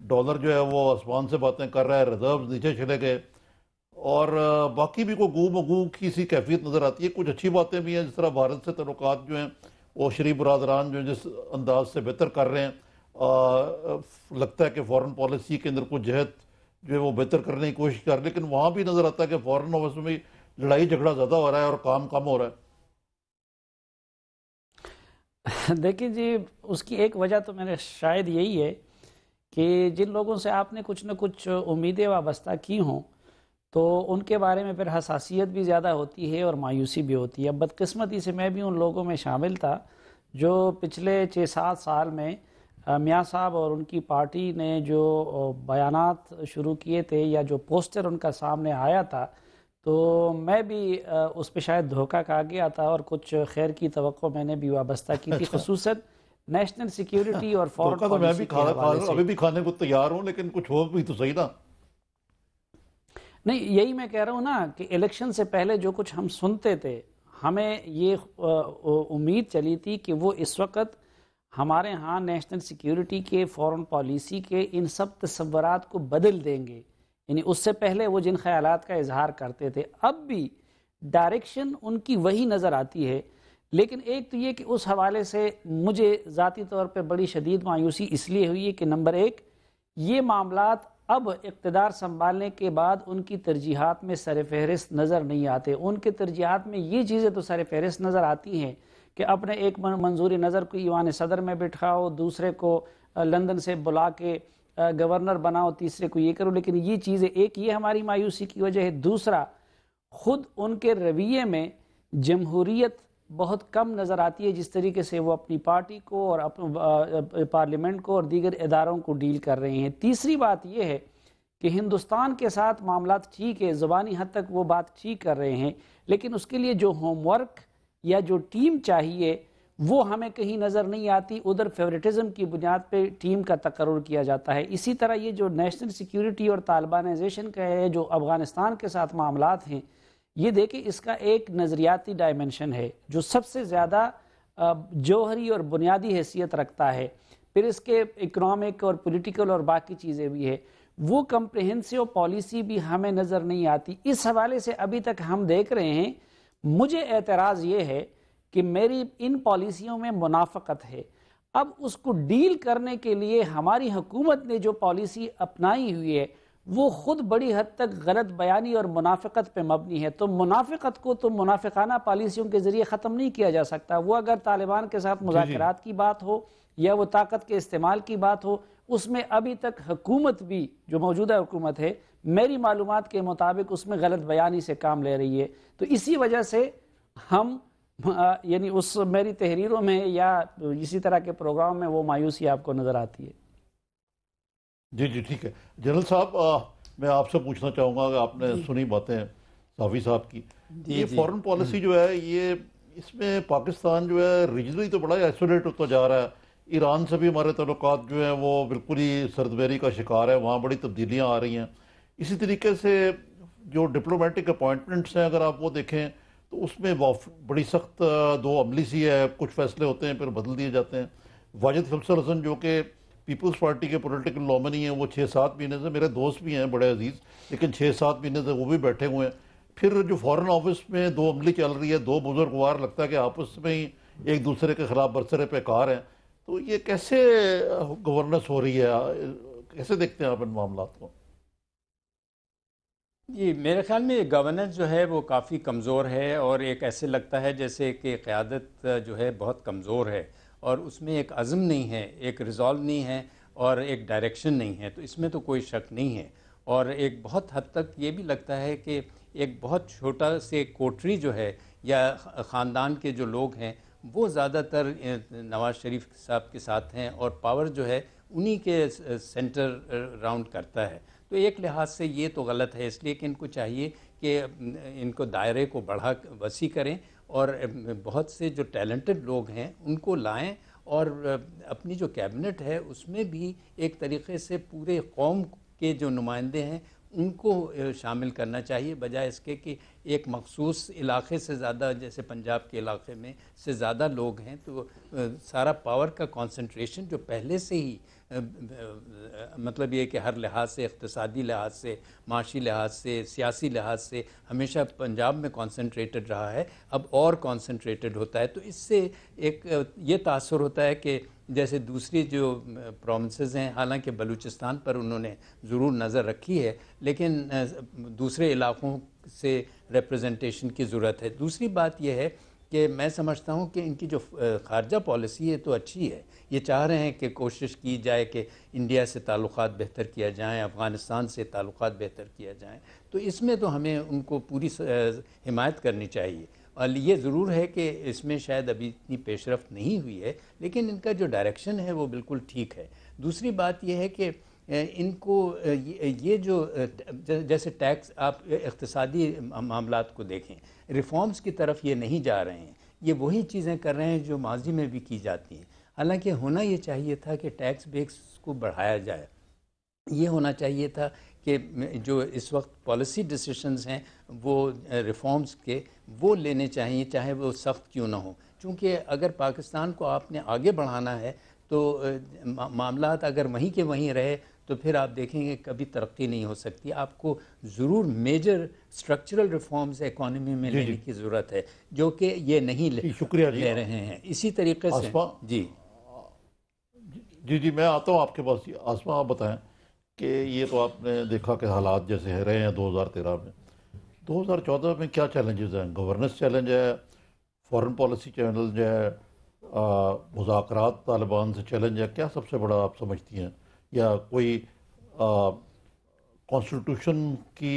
ڈالر جو ہے وہ آسمان سے باتیں کر رہا ہے، ریزروز نیچے چلے گئے، اور باقی بھی کوئی گو مگو کی سی کیفیت نظر آتی ہے۔ کچھ اچھی باتیں بھی ہیں، جس طرح بھارت سے تعلقات جو ہیں وہ شریف برادران جو جس انداز سے بہتر کر رہے ہیں، لگتا ہے کہ فورن پالیسی کے اندر کچھ جہت جو ہے وہ بہتر کرنے کی کوشش کر، لیکن وہاں بھی نظر آتا ہے کہ فورن آفس میں بھی لڑائی جھگڑا زیادہ ہو رہا ہے اور کام کم ہو رہا ہے۔ دیکھیں جی، اس کی ایک وجہ تو میرے شاید یہی ہے کہ جن لوگوں سے آپ نے کچھ نہ کچھ امیدیں وابستہ کی ہوں تو ان کے بارے میں پھر حساسیت بھی زیادہ ہوتی ہے اور مایوسی بھی ہوتی ہے۔ اب بدقسمتی سے میں بھی ان لوگوں میں شامل تھا جو پچھلے 6-7 سال میں میاں صاحب اور ان کی پارٹی نے جو بیانات شروع کیے تھے یا جو پوسٹر ان کا سامنے آیا تھا، تو میں بھی اس پہ شاید دھوکہ کھا گیا تھا اور کچھ خیر کی توقع میں نے بھی وابستہ کی تھی، خصوصاً نیشنل سیکیورٹی اور فورن پالیسی کے حوالے سے۔ ابھی بھی کھانے کو تیار ہوں، لیکن کچھ ہو بھی تو صحیح نا۔ نہیں، یہی میں کہہ رہا ہوں نا کہ الیکشن سے پہلے جو کچھ ہم سنتے تھے، ہمیں یہ امید چلی تھی کہ وہ اس وقت ہمارے ہاں نیشنل سیکیورٹی کے، فورن پالیسی کے ان سب تصورات کو بدل دیں گے، یعنی اس سے پہلے وہ جن خیالات کا اظہار کرتے تھے اب بھی ڈائریکشن ان کی وہی نظر آتی ہے۔ لیکن ایک تو یہ کہ اس حوالے سے مجھے ذاتی طور پہ بڑی شدید مایوسی اس لیے ہوئی ہے کہ نمبر ایک، یہ معاملات اب اقتدار سنبھالنے کے بعد ان کی ترجیحات میں سر فہرست نظر نہیں آتے۔ ان کے ترجیحات میں یہ چیزیں تو سر فہرست نظر آتی ہیں کہ اپنے ایک منظوری نظر کو ایوان صدر میں بٹھاؤ، دوسرے کو لندن سے بلا کے گورنر بناؤ، تیسرے کو یہ کرو، لیکن یہ چیزیں، ایک یہ ہماری مایوسی کی وجہ ہے۔ دوسرا، خود ان کے رویے میں جمہوریت بہت کم نظر آتی ہے، جس طریقے سے وہ اپنی پارٹی کو اور پارلیمنٹ کو اور دیگر اداروں کو ڈیل کر رہے ہیں۔ تیسری بات یہ ہے کہ ہندوستان کے ساتھ معاملات ٹھیک ہے، زبانی حد تک وہ بات ٹھیک کر رہے ہیں، لیکن اس کے لیے جو ہوم ورک یا جو ٹیم چاہیے وہ ہمیں کہیں نظر نہیں آتی۔ ادھر فیورٹزم کی بنیاد پہ ٹیم کا تقرر کیا جاتا ہے۔ اسی طرح یہ جو نیشنل سیکیورٹی اور طالبانائزیشن کا ہے، جو افغانستان کے ساتھ معاملات ہیں، یہ دیکھیں اس کا ایک نظریاتی ڈائمنشن ہے جو سب سے زیادہ جوہری اور بنیادی حیثیت رکھتا ہے، پھر اس کے اکنامک اور پولیٹیکل اور باقی چیزیں بھی ہے۔ وہ کمپریہنسو پالیسی بھی ہمیں نظر نہیں آتی۔ اس حوالے سے ابھی تک ہم دیکھ رہے ہیں، مجھے اعتراض یہ ہے کہ میری ان پالیسیوں میں منافقت ہے۔ اب اس کو ڈیل کرنے کے لیے ہماری حکومت نے جو پالیسی اپنائی ہوئی ہے وہ خود بڑی حد تک غلط بیانی اور منافقت پہ مبنی ہے۔ تو منافقت کو تو منافقانہ پالیسیوں کے ذریعے ختم نہیں کیا جا سکتا۔ وہ اگر طالبان کے ساتھ مذاکرات کی بات ہو یا وہ طاقت کے استعمال کی بات ہو، اس میں ابھی تک حکومت بھی، جو موجودہ حکومت ہے، میری معلومات کے مطابق اس میں غلط بیانی سے کام لے رہی ہے۔ تو اسی وجہ سے ہم یعنی اس میری تحریروں میں یا اسی طرح کے پروگرام میں وہ مایوسی آپ کو نظر آتی ہے۔ جی جی ٹھیک ہے جنرل صاحب، میں آپ سے پوچھنا چاہوں گا کہ آپ نے سنی باتیں صافی صاحب کی، یہ فورن پالیسی جو ہے، یہ اس میں پاکستان جو ہے ریجنلی تو بڑا آئسولیٹ ہوتا جا رہا ہے۔ ایران سے بھی ہمارے تعلقات جو ہیں وہ بالکل ہی سردبیری کا شکار ہے، وہاں بڑی تبدیلیاں آ رہی ہیں۔ اسی طریقے سے جو ڈپلومیٹک اپوائنٹمنٹس ہیں اگر آپ وہ دیکھیں تو اس میں بڑی سخت دو عملی سی ہے، کچھ فیصلے ہوتے ہیں پھر بدل دیے جاتے ہیں۔ واجد فیصل حسن جو کہ پیپلز پارٹی کے پولیٹیکل نومنی ہیں، وہ 6-7 مہینے سے، میرے دوست بھی ہیں بڑے عزیز، لیکن 6-7 مہینے سے وہ بھی بیٹھے ہوئے ہیں۔ پھر جو فورن آفس میں دو عملی چل رہی ہے، دو بزرگوار لگتا ہے کہ آپس میں ہی ایک دوسرے کے خلاف برسرے پیکار ہیں۔ تو یہ کیسے گورننس ہو رہی ہے، کیسے دیکھتے ہیں آپ ان معاملات کو؟ جی میرے خیال میں گورننس جو ہے وہ کافی کمزور ہے، اور ایک ایسے لگتا ہے جیسے کہ قیادت جو ہے بہت کمزور ہے، اور اس میں ایک عزم نہیں ہے، ایک ریزالو نہیں ہے، اور ایک ڈائریکشن نہیں ہے۔ تو اس میں تو کوئی شک نہیں ہے، اور ایک بہت حد تک یہ بھی لگتا ہے کہ ایک بہت چھوٹا سے کوٹری جو ہے یا خاندان کے جو لوگ ہیں وہ زیادہ تر نواز شریف صاحب کے ساتھ ہیں، اور پاور جو ہے انہی کے سینٹر راؤنڈ کرتا ہے۔ تو ایک لحاظ سے یہ تو غلط ہے، اس لیے کہ ان کو چاہیے کہ ان کو دائرے کو وسیع کریں، اور بہت سے جو ٹیلنٹڈ لوگ ہیں ان کو لائیں، اور اپنی جو کیبنٹ ہے اس میں بھی ایک طریقے سے پورے قوم کے جو نمائندے ہیں ان کو شامل کرنا چاہیے، بجائے اس کے کہ ایک مخصوص علاقے سے زیادہ، جیسے پنجاب کے علاقے میں سے زیادہ لوگ ہیں، تو سارا پاور کا کنسنٹریشن جو پہلے سے ہی مطلب یہ کہ ہر لحاظ سے، اقتصادی لحاظ سے، معاشی لحاظ سے، سیاسی لحاظ سے ہمیشہ پنجاب میں کنسنٹریٹڈ رہا ہے، اب اور کنسنٹریٹڈ ہوتا ہے. تو اس سے ایک یہ تاثر ہوتا ہے کہ جیسے دوسری جو پروونسز ہیں، حالانکہ بلوچستان پر انہوں نے ضرور نظر رکھی ہے، لیکن دوسرے علاقوں سے ریپریزنٹیشن کی ضرورت ہے. دوسری بات یہ ہے کہ میں سمجھتا ہوں کہ ان کی جو خارجہ پالیسی ہے تو اچھی ہے. یہ چاہ رہے ہیں کہ کوشش کی جائے کہ انڈیا سے تعلقات بہتر کیا جائیں، افغانستان سے تعلقات بہتر کیا جائیں. تو اس میں تو ہمیں ان کو پوری حمایت کرنی چاہیے. اور یہ ضرور ہے کہ اس میں شاید ابھی اتنی پیش رفت نہیں ہوئی ہے، لیکن ان کا جو ڈائریکشن ہے وہ بالکل ٹھیک ہے. دوسری بات یہ ہے کہ ان کو یہ جو جیسے ٹیکس، آپ اقتصادی معاملات کو دیکھیں، ریفارمز کی طرف یہ نہیں جا رہے ہیں، یہ وہی چیزیں کر رہے ہیں جو ماضی میں بھی کی جاتی ہیں. حالانکہ ہونا یہ چاہیے تھا کہ ٹیکس بیس کو بڑھایا جائے. یہ ہونا چاہیے تھا کہ جو اس وقت پالیسی ڈیسیشنز ہیں وہ ریفارمز کے وہ لینے چاہیے، چاہے وہ سخت کیوں نہ ہوں. چونکہ اگر پاکستان کو آپ نے آگے بڑھانا ہے تو معاملات اگر وہیں کے وہیں رہے تو پھر آپ دیکھیں گے کبھی ترقی نہیں ہو سکتی. آپ کو ضرور میجر اسٹرکچرل ریفارمز اکانومی میں لینے کی ضرورت ہے، جو کہ یہ نہیں لے رہے ہیں. اسی طریقے سے جی میں آتا ہوں آپ کے پاس. آسما، آپ بتائیں کہ یہ تو آپ نے دیکھا کہ حالات جیسے رہے ہیں 2013 میں، 2014 میں کیا چیلنجز ہیں؟ گورننس چیلنج ہے، فارن پالیسی چیلنج ہے، مذاکرات طالبان سے چیلنج ہے، کیا سب سے بڑا آپ سمجھتی ہیں؟ یا کوئی کانسٹیٹیوشن کی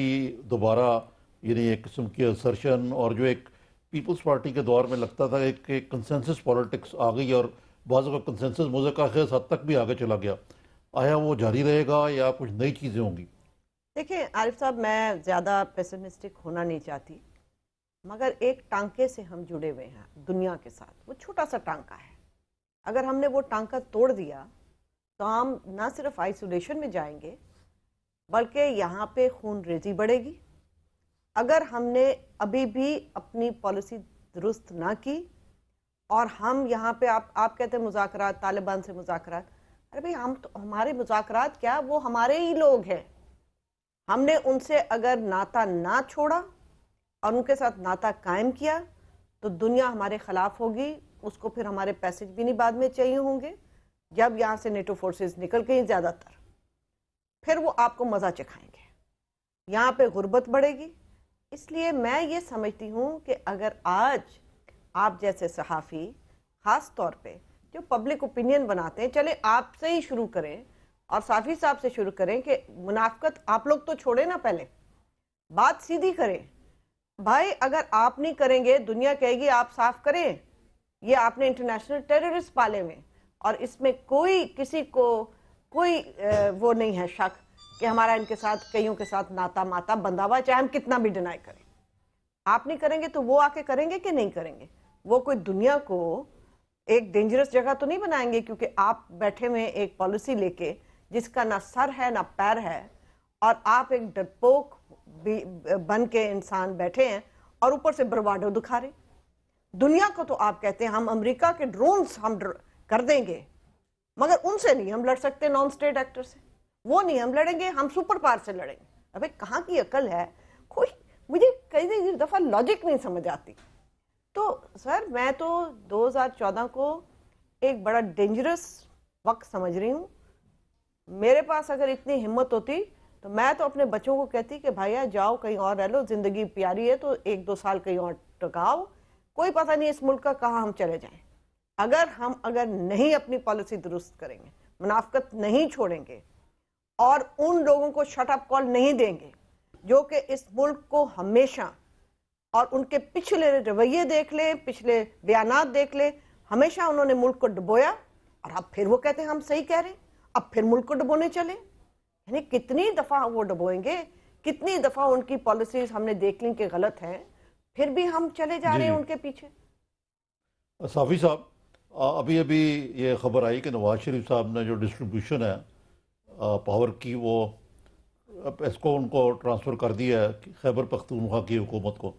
دوبارہ یعنی ایک قسم کی اسرشن، اور جو ایک پیپلز پارٹی کے دور میں لگتا تھا کہ کنسنسس پالیٹکس آ گئی اور بعض کا کنسنسس مجھے کا خیز حد تک بھی آگے چلا گیا، آیا وہ جاری رہے گا یا کچھ نئی چیزیں ہوں گی؟ دیکھیں عارف صاحب، میں زیادہ پیسمسٹک ہونا نہیں چاہتی، مگر ایک ٹانکے سے ہم جڑے ہوئے ہیں دنیا کے ساتھ. وہ چھوٹا سا ٹانکا ہے، اگر ہم نے وہ ٹانکا توڑ دیا تو ہم نہ صرف آئسولیشن میں جائیں گے بلکہ یہاں پہ خون ریزی بڑھے گی. اگر ہم نے ابھی بھی اپنی پالیسی درست نہ کی اور ہم یہاں پہ آپ کہتے ہیں مذاکرات، طالبان سے مذاکرات، ارے بھئی ہمارے مذاکرات کیا، وہ ہمارے ہی لوگ ہیں. ہم نے ان سے اگر ناطہ نہ چھوڑا اور ان کے ساتھ ناطہ قائم کیا تو دنیا ہمارے خلاف ہوگی. اس کو پھر ہمارے پیسے بھی نہیں بعد میں چاہیے ہوں گے. جب یہاں سے نیٹو فورسز نکل گئی زیادہ تر، پھر وہ آپ کو مزہ چکھائیں گے، یہاں پہ غربت بڑھے گی. اس لیے میں یہ سمجھتی ہوں کہ اگر آج آپ جیسے صحافی خاص طور پہ جو پبلک اوپینین بناتے ہیں، چلے آپ سے ہی شروع کریں اور صحافی صاحب سے شروع کریں کہ منافقت آپ لوگ تو چھوڑیں نا، پہلے بات سیدھی کریں. بھائی اگر آپ نہیں کریں گے دنیا کہے گی آپ صاف کریں. یہ آپ نے انٹرنیشنل ٹیررسٹ پالے ہوئے، اور اس میں کوئی کسی کو کوئی وہ نہیں ہے شک کہ ہمارا ان کے ساتھ کئیوں کے ساتھ ناتا ماتا بندھا ہوا، چاہے ہم کتنا بھی ڈینائی کریں. آپ نہیں کریں گے تو وہ آ کے کریں گے کہ نہیں کریں گے؟ وہ کوئی دنیا کو ایک ڈینجرس جگہ تو نہیں بنائیں گے کیونکہ آپ بیٹھے ہوئے ایک پالیسی لے کے جس کا نہ سر ہے نہ پیر ہے، اور آپ ایک ڈرپوک بن کے انسان بیٹھے ہیں اور اوپر سے برواڈو دکھا رہے. دنیا کو تو آپ کہتے ہیں ہم امریکہ کے ڈرونز ہم کر دیں گے، مگر ان سے نہیں ہم لڑ سکتے، نان سٹیٹ ایکٹر سے وہ نہیں ہم لڑیں گے، ہم سپر پاور سے لڑیں گے. ابھی کہاں کی عقل ہے؟ کوئی مجھے کئی دفعہ لاجک نہیں سمجھ آتی. تو سر میں تو 2014 کو ایک بڑا ڈینجرس وقت سمجھ رہی ہوں. میرے پاس اگر اتنی ہمت ہوتی تو میں تو اپنے بچوں کو کہتی کہ بھائیا جاؤ کہیں اور رہ لو، زندگی پیاری ہے تو 1-2 سال کہیں اور ٹکاؤ، کوئی پتہ نہیں اس ملک کا کہاں ہم چلے جائیں. اگر نہیں اپنی پالیسی درست کریں گے، منافقت نہیں چھوڑیں گے اور ان لوگوں کو شٹ اپ کال نہیں دیں گے جو کہ اس ملک کو ہمیشہ، اور ان کے پچھلے رویے دیکھ لیں، پچھلے بیانات دیکھ لیں، ہمیشہ انہوں نے ملک کو ڈبویا، اور اب پھر وہ کہتے ہیں ہم صحیح کہہ رہے ہیں، اب پھر ملک کو ڈبونے چلے. یعنی کتنی دفعہ وہ ڈبوئیں گے، کتنی دفعہ ان کی پالیسیز ہم نے دیکھ لیں کہ غلط ہیں، پھر بھی ہم چلے جا رہے ہیں ان کے پیچھے. صافی صاحب، ابھی یہ خبر آئی کہ نواز شریف صاحب نے جو ڈسٹریبیوشن ہے پاور کی وہ اس کو ان کو ٹرانسفر کر دیا ہے خیبر پختونخوا کی حکومت کو،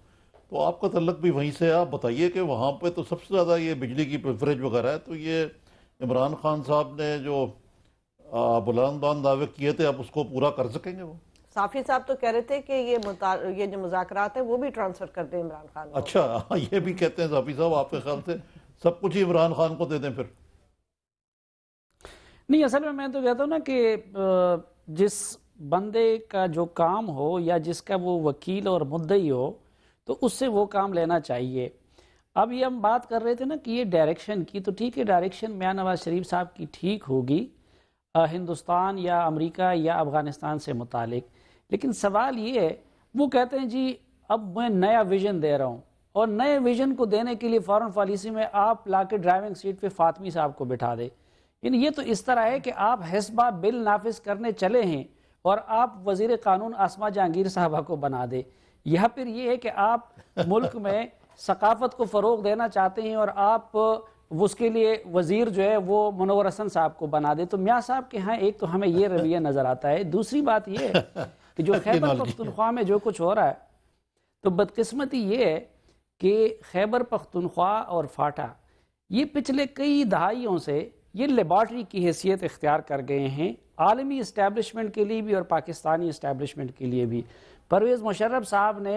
تو آپ کا تعلق بھی وہیں سے ہے. آپ بتائیے کہ وہاں پہ تو سب سے زیادہ یہ بجلی کی پریفریج وغیرہ ہے، تو یہ عمران خان صاحب نے جو بلند بلند دعوے کیے تھے اب اس کو پورا کر سکیں گے وہ؟ صافی صاحب تو کہہ رہے تھے کہ یہ جو مذاکرات ہیں وہ بھی ٹرانسفر کر دیں عمران خان کو. اچھا یہ بھی کہتے ہیں صافی صاحب، آپ کے خیال سے سب کچھ ہی عمران خان کو دے دیں پھر؟ نہیں، اصل میں تو کہتا ہوں نا کہ جس بندے کا جو کام ہو یا جس کا وہ وکیل اور مدعی ہو تو اس سے وہ کام لینا چاہیے. اب یہ ہم بات کر رہے تھے نا کہ یہ ڈائریکشن کی، تو ٹھیک ہے ڈائریکشن میاں نواز شریف صاحب کی ٹھیک ہوگی ہندوستان یا امریکہ یا افغانستان سے متعلق، لیکن سوال یہ ہے وہ کہتے ہیں جی اب میں نیا ویژن دے رہا ہوں، اور نئے ویژن کو دینے کے لیے فارن پالیسی میں آپ لا کے ڈرائیونگ سیٹ پہ فاطمی صاحب کو بٹھا دے. یعنی یہ تو اس طرح ہے کہ آپ حسبہ بل نافذ کرنے چلے ہیں اور آپ وزیر قانون آسما جہانگیر صاحبہ کو بنا دے. یہاں پھر یہ ہے کہ آپ ملک میں ثقافت کو فروغ دینا چاہتے ہیں اور آپ اس کے لیے وزیر جو ہے وہ منور حسن صاحب کو بنا دے. تو میاں صاحب کے ہاں ایک تو ہمیں یہ رویہ نظر آتا ہے. دوسری بات یہ ہے کہ جو خیبر پختونخوا میں جو کچھ ہو رہا ہے، تو بدقسمتی یہ ہے کہ خیبر پختونخوا اور فاٹا یہ پچھلے کئی دہائیوں سے یہ لیبارٹری کی حیثیت اختیار کر گئے ہیں، عالمی اسٹیبلشمنٹ کے لیے بھی اور پاکستانی اسٹیبلشمنٹ کے لیے بھی. پرویز مشرف صاحب نے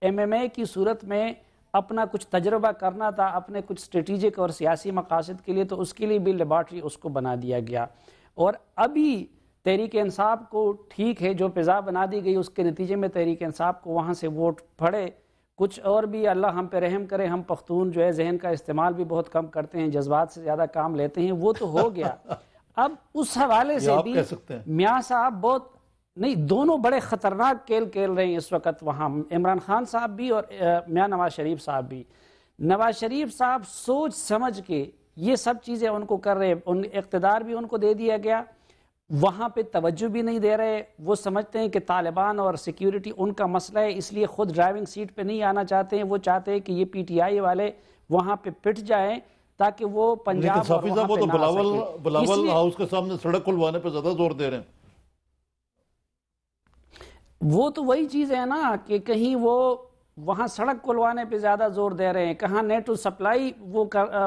MMA کی صورت میں اپنا کچھ تجربہ کرنا تھا اپنے کچھ اسٹریٹجک اور سیاسی مقاصد کے لیے، تو اس کے لیے بھی لیبارٹری اس کو بنا دیا گیا. اور ابھی تحریک انصاف کو ٹھیک ہے جو فضا بنا دی گئی، اس کے نتیجے میں تحریک انصاف کو وہاں سے ووٹ پڑے. کچھ اور بھی اللہ ہم پہ رحم کرے، ہم پختون جو ہے ذہن کا استعمال بھی بہت کم کرتے ہیں، جذبات سے زیادہ کام لیتے ہیں، وہ تو ہو گیا. اب اس حوالے سے بھی میاں صاحب بہت نہیں، دونوں بڑے خطرناک کھیل کھیل رہے ہیں اس وقت وہاں، عمران خان صاحب بھی اور میاں نواز شریف صاحب بھی. نواز شریف صاحب سوچ سمجھ کے یہ سب چیزیں ان کو کر رہے، ان اقتدار بھی ان کو دے دیا گیا، وہاں پہ توجہ بھی نہیں دے رہے. وہ سمجھتے ہیں کہ طالبان اور سیکیورٹی ان کا مسئلہ ہے، اس لیے خود ڈرائیونگ سیٹ پہ نہیں آنا چاہتے ہیں. وہ چاہتے ہیں کہ یہ PTI والے وہاں پہ پٹ جائیں تاکہ وہ پنجاب اور وہاں پہ نہ آ سکے. بلاول ہاؤس کے سامنے سڑک کھلوانے پہ زیادہ زور دے رہے ہیں. وہ تو وہی چیز ہے نا کہ کہیں وہ وہاں سڑک کھلوانے پہ زیادہ زور دے رہے ہیں، کہاں نیٹو سپلائی وہ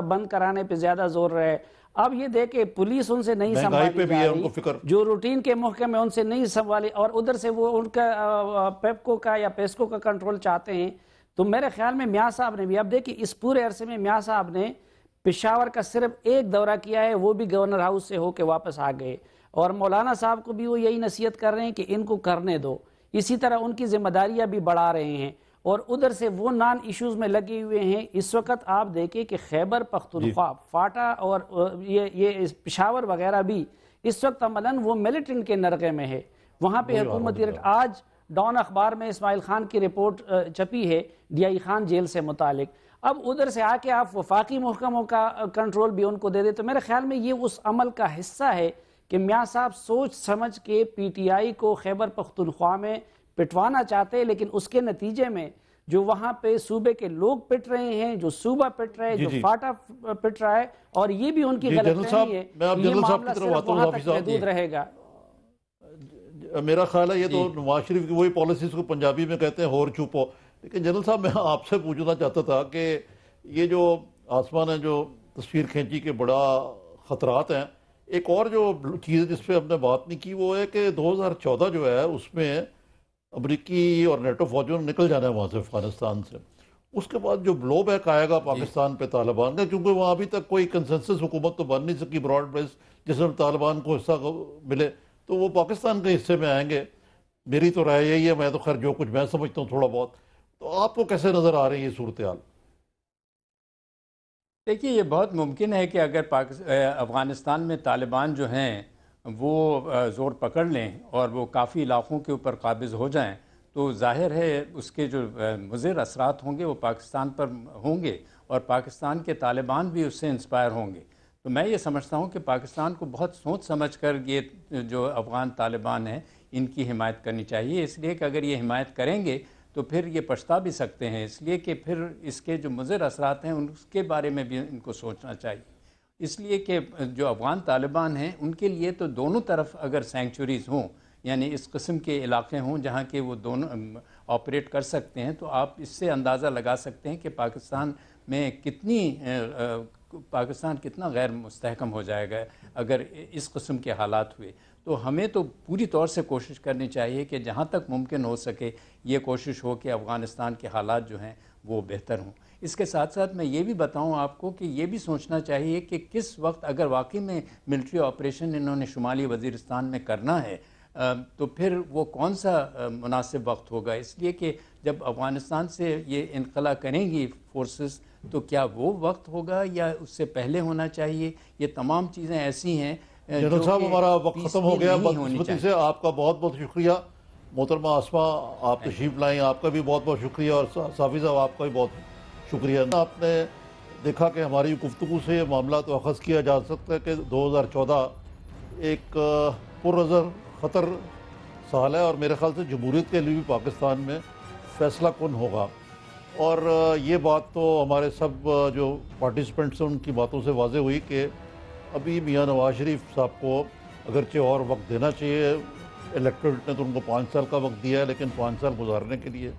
بند کرانے پہ زیادا زور رہے. اب یہ دیکھیں پولیس ان سے نہیں سنبھالی جا رہی، جو روٹین کے محکمے ان سے نہیں سنبھالی، اور ادھر سے وہ ان کا پیپکو کا یا پیسکو کا کنٹرول چاہتے ہیں. تو میرے خیال میں میاں صاحب نے بھی، اب دیکھیں اس پورے عرصے میں میاں صاحب نے پشاور کا صرف ایک دورہ کیا ہے، وہ بھی گورنر ہاؤس سے ہو کے واپس آ گئے. اور مولانا صاحب کو بھی وہ یہی نصیحت کر رہے ہیں کہ ان کو کرنے دو. اسی طرح ان کی ذمہ داریاں بھی بڑھا رہے ہیں اور ادھر سے وہ نان ایشوز میں لگے ہوئے ہیں. اس وقت آپ دیکھیں کہ خیبر پختونخوا، فاٹا اور یہ پشاور وغیرہ بھی اس وقت عملاً وہ ملیٹنٹ کے نرغے میں ہے. وہاں پہ حکومتی آج ڈان اخبار میں اسماعیل خان کی رپورٹ چھپی ہے DI خان جیل سے متعلق. اب ادھر سے آ کے آپ وفاقی محکموں کا کنٹرول بھی ان کو دے دے. تو میرے خیال میں یہ اس عمل کا حصہ ہے کہ میاں صاحب سوچ سمجھ کے PTI کو خیبر پختونخوا میں پٹوانا چاہتے ہیں، لیکن اس کے نتیجے میں جو وہاں پہ صوبے کے لوگ پٹ رہے ہیں، جو صوبہ پٹ رہے ہیں، جو فاٹا پٹ رہا ہے، اور یہ بھی ان کی غلط نہیں ہے. یہ معاملہ صرف وہاں تک محدود رہے گا. میرا خیال ہے یہ تو نواز شریف کی وہی پالیسیز کو پنجابی میں کہتے ہیں ہور چھپو. لیکن جنرل صاحب میں آپ سے پوچھنا چاہتا تھا کہ یہ جو آسمان ہے جو تصویر کھینچی کے بڑا خطرات ہیں، ایک اور جو چیز جس پہ ہم نے بات نہیں کی وہ ہے کہ 2014 جو ہے اس میں امریکی اور نیٹو فوجوں نے نکل جانا ہے وہاں سے افغانستان سے. اس کے بعد جو بلو بیک آئے گا پاکستان پہ طالبان کا، کیونکہ وہاں ابھی تک کوئی کنسنسس حکومت تو بن نہیں سکی براڈ بیس جس میں طالبان کو حصہ ملے، تو وہ پاکستان کے حصے میں آئیں گے. میری تو رائے یہی ہے، میں تو خیر جو کچھ میں سمجھتا ہوں تھوڑا بہت. تو آپ کو کیسے نظر آ رہی ہے یہ صورتحال؟ دیکھیے یہ بہت ممکن ہے کہ اگر افغانستان میں طالبان جو ہیں وہ زور پکڑ لیں اور وہ کافی علاقوں کے اوپر قابض ہو جائیں تو ظاہر ہے اس کے جو مضر اثرات ہوں گے وہ پاکستان پر ہوں گے اور پاکستان کے طالبان بھی اس سے انسپائر ہوں گے. تو میں یہ سمجھتا ہوں کہ پاکستان کو بہت سوچ سمجھ کر یہ جو افغان طالبان ہیں ان کی حمایت کرنی چاہیے، اس لیے کہ اگر یہ حمایت کریں گے تو پھر یہ پچھتا بھی سکتے ہیں، اس لیے کہ پھر اس کے جو مضر اثرات ہیں اس کے بارے میں بھی ان کو سوچنا چاہیے. اس لیے کہ جو افغان طالبان ہیں ان کے لیے تو دونوں طرف اگر سینکچوریز ہوں، یعنی اس قسم کے علاقے ہوں جہاں کہ وہ دونوں آپریٹ کر سکتے ہیں، تو آپ اس سے اندازہ لگا سکتے ہیں کہ پاکستان کتنا غیر مستحکم ہو جائے گا اگر اس قسم کے حالات ہوئے۔ تو ہمیں تو پوری طور سے کوشش کرنی چاہیے کہ جہاں تک ممکن ہو سکے یہ کوشش ہو کہ افغانستان کے حالات جو ہیں وہ بہتر ہوں۔ اس کے ساتھ ساتھ میں یہ بھی بتاؤں آپ کو کہ یہ بھی سوچنا چاہیے کہ کس وقت اگر واقعی میں ملٹری آپریشن انہوں نے شمالی وزیرستان میں کرنا ہے تو پھر وہ کون سا مناسب وقت ہوگا، اس لیے کہ جب افغانستان سے یہ انخلا کریں گی فورسز تو کیا وہ وقت ہوگا یا اس سے پہلے ہونا چاہیے؟ یہ تمام چیزیں ایسی ہیں۔ جنرل صاحب ہمارا وقت ختم ہو گیا، بدقسمتی سے آپ کا بہت بہت شکریہ۔ محترمہ آسمہ آپ تشریف لائیں، آپ کا بھی بہت بہت شکریہ، اور صافی صاحب آپ کا بھی بہت شکریہ۔ آپ نے دیکھا کہ ہماری گفتگو سے یہ معاملہ تو اخذ کیا جا سکتا ہے کہ 2014 ایک پرنظر خطر سال ہے، اور میرے خیال سے جمہوریت کے لیے بھی پاکستان میں فیصلہ کن ہوگا، اور یہ بات تو ہمارے سب جو پارٹیسپینٹس ہیں ان کی باتوں سے واضح ہوئی کہ ابھی میاں نواز شریف صاحب کو اگرچہ اور وقت دینا چاہیے، الیکٹریٹ نے تو ان کو 5 سال کا وقت دیا ہے، لیکن 5 سال گزارنے کے لیے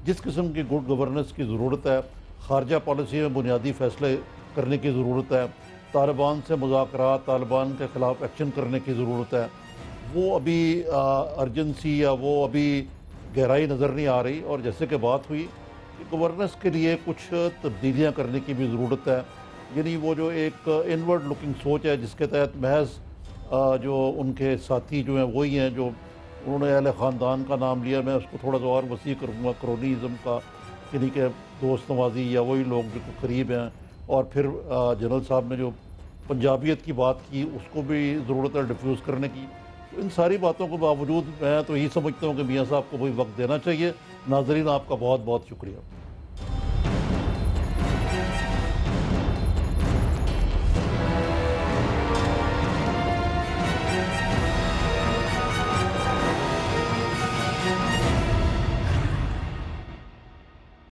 جس قسم کی گڈ گورننس کی ضرورت ہے، خارجہ پالیسی میں بنیادی فیصلے کرنے کی ضرورت ہے، طالبان سے مذاکرات، طالبان کے خلاف ایکشن کرنے کی ضرورت ہے، وہ ابھی ارجنسی یا وہ ابھی گہرائی نظر نہیں آ رہی، اور جیسے کہ بات ہوئی کہ گورننس کے لیے کچھ تبدیلیاں کرنے کی بھی ضرورت ہے، یعنی وہ جو ایک انورڈ لکنگ سوچ ہے جس کے تحت محض جو ان کے ساتھی جو ہیں وہی ہیں جو انہوں نے اہل خاندان کا نام لیا، میں اس کو تھوڑا سا اور وسیع کروں گا، کرونیزم کا، یعنی کہ دوست نوازی یا وہی لوگ جو قریب ہیں، اور پھر جنرل صاحب نے جو پنجابیت کی بات کی اس کو بھی ضرورت ہے ڈیفیوز کرنے کی۔ تو ان ساری باتوں کے باوجود میں تو یہی سمجھتا ہوں کہ میاں صاحب کو وہی وقت دینا چاہیے۔ ناظرین آپ کا بہت بہت شکریہ۔